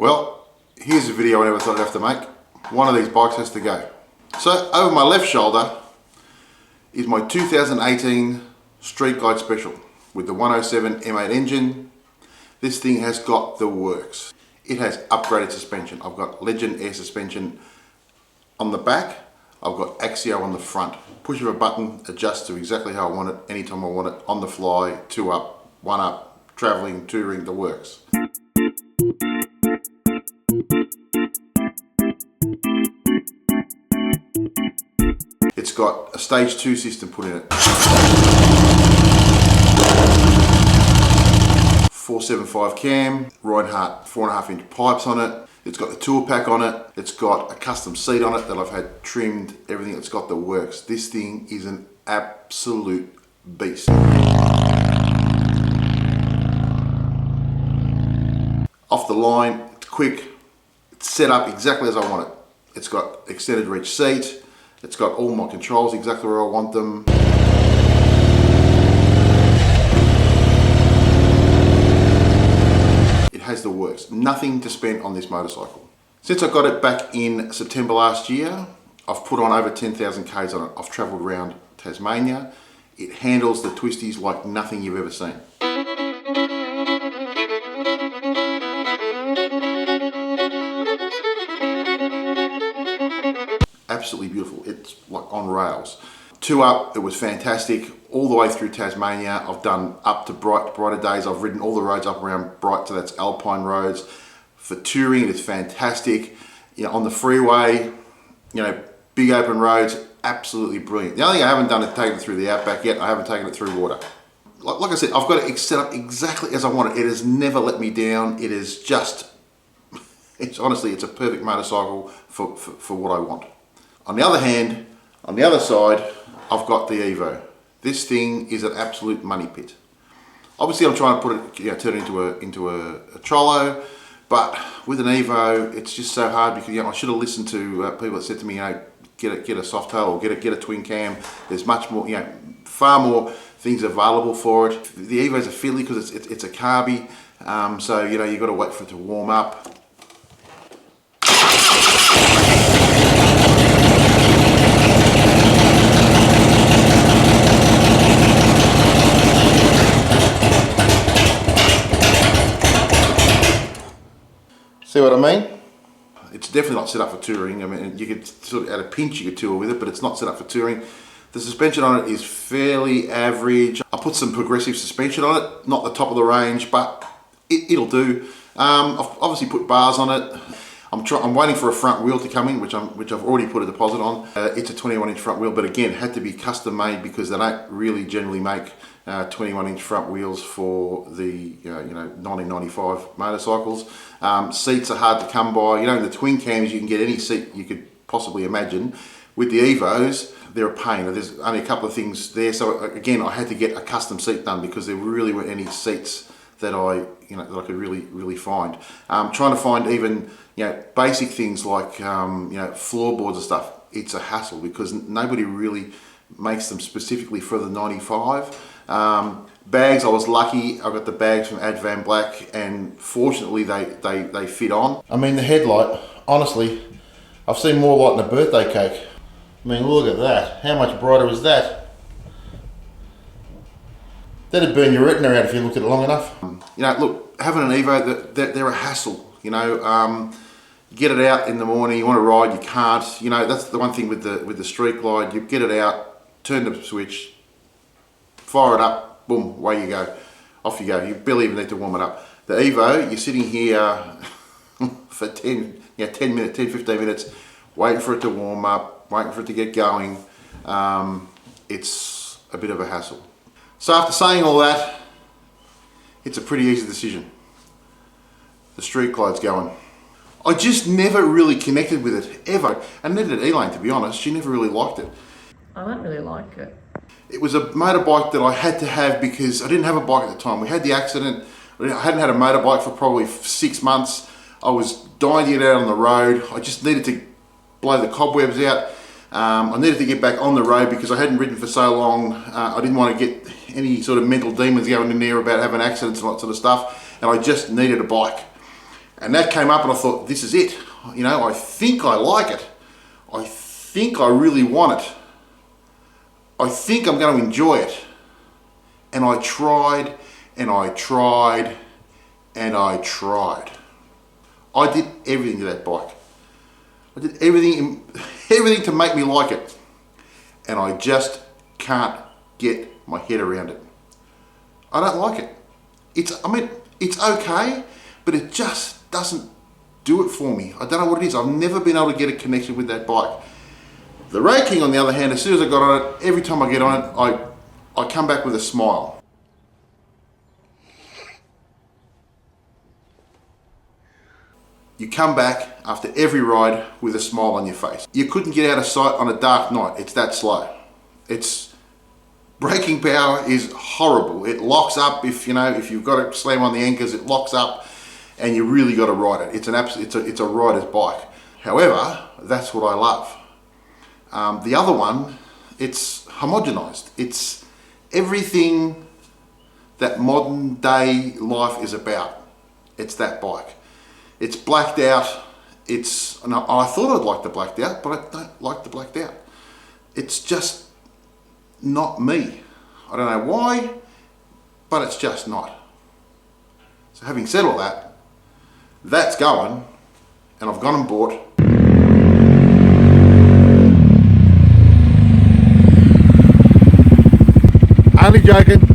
Well, here's a video I never thought I'd have to make. One of these bikes has to go. So over my left shoulder is my 2018 Street Glide Special with the 107 M8 engine. This thing has got the works. It has upgraded suspension. I've got Legend air suspension on the back. I've got Axeo on the front. Push of a button adjusts to exactly how I want it, anytime I want it, on the fly, 2 up, 1 up, traveling, touring, the works. It's got a stage 2 system put in it. 475 cam, Rinehart 4.5-inch pipes on it. It's got the tool pack on it. It's got a custom seat on it that I've had trimmed, everything. It's got the works. This thing is an absolute beast. Off the line, it's quick. It's set up exactly as I want it. It's got extended reach seat. It's got all my controls exactly where I want them. Has the works. Nothing to spend on this motorcycle. Since I got it back in September last year, I've put on over 10,000 Ks on it. I've travelled around Tasmania. It handles the twisties like nothing you've ever seen. Absolutely beautiful. It's like on rails. 2 up, it was fantastic. All the way through Tasmania. I've done up to brighter days. I've ridden all the roads up around Bright, so that's Alpine roads. For touring, it's fantastic. You know, on the freeway, you know, big open roads, absolutely brilliant. The only thing I haven't done is taken it through the outback yet. I haven't taken it through water. Like I said, I've got it set up exactly as I want it. It has never let me down. It is just, honestly, it's a perfect motorcycle for what I want. On the other hand, on the other side, I've got the Evo. This thing is an absolute money pit. Obviously, I'm trying to put it, turn it into a Trollo, but with an Evo, it's just so hard because I should have listened to people that said to me, get a soft tail or get a twin cam. There's much more, far more things available for it. The Evo's a fiddly because it's a carby, so you've got to wait for it to warm up. See what I mean? It's definitely not set up for touring. I mean, you could sort of, at a pinch, you could tour with it, but it's not set up for touring. The suspension on it is fairly average. I put some progressive suspension on it, not the top of the range, but it'll do. I've obviously put bars on it. I'm waiting for a front wheel to come in, which I've already put a deposit on. It's a 21-inch front wheel, but again, had to be custom made because they don't really generally make 21-inch front wheels for the 1995 motorcycles. Seats are hard to come by. The twin cams, you can get any seat you could possibly imagine. With the Evos, they're a pain. There's only a couple of things there, so again, I had to get a custom seat done because there really weren't any seats that I could really find. Trying to find even basic things like floorboards and stuff. It's a hassle because nobody really makes them specifically for the 95. Bags, I was lucky. I got the bags from Ad Van Black, and fortunately they fit on. I mean, the headlight, honestly, I've seen more light than a birthday cake. I mean, look at that. How much brighter is that? That'd burn your retina out if you looked at it long enough. Look, having an Evo, they're a hassle. You get it out in the morning, you want to ride, you can't. That's the one thing with the Street Glide. You get it out, turn the switch, fire it up, boom, away you go. Off you go. You barely even need to warm it up. The Evo, you're sitting here for 10, 15 minutes, waiting for it to warm up, waiting for it to get going. It's a bit of a hassle. So after saying all that, it's a pretty easy decision. The Street Glide's going. I just never really connected with it, ever. And neither did Elaine, to be honest. She never really liked it. I don't really like it. It was a motorbike that I had to have because I didn't have a bike at the time. We had the accident. I hadn't had a motorbike for probably 6 months. I was dying to get out on the road. I just needed to blow the cobwebs out. I needed to get back on the road because I hadn't ridden for so long. I didn't want to get any sort of mental demons going in there about having accidents and that sort of stuff. And I just needed a bike. And that came up and I thought, this is it. You know, I think I like it. I think I really want it. I think I'm going to enjoy it. And I tried and I tried and I tried. I did everything to that bike. I did everything to make me like it. And I just can't get my head around it. I don't like it. It's okay, but it just doesn't do it for me. I don't know what it is. I've never been able to get a connection with that bike. The Road King, on the other hand, as soon as I got on it, every time I get on it, I come back with a smile. You come back after every ride with a smile on your face. You couldn't get out of sight on a dark night. It's that slow. Its braking power is horrible. It locks up if you've got to slam on the anchors. It locks up, and you really got to ride it. It's a rider's bike. However, that's what I love. The other one, it's homogenized. It's everything that modern day life is about. It's that bike. It's blacked out. I thought I'd like the blacked out, but I don't like the blacked out. It's just not me. I don't know why, but it's just not. So having said all that, that's going, and I've gone and bought only joking.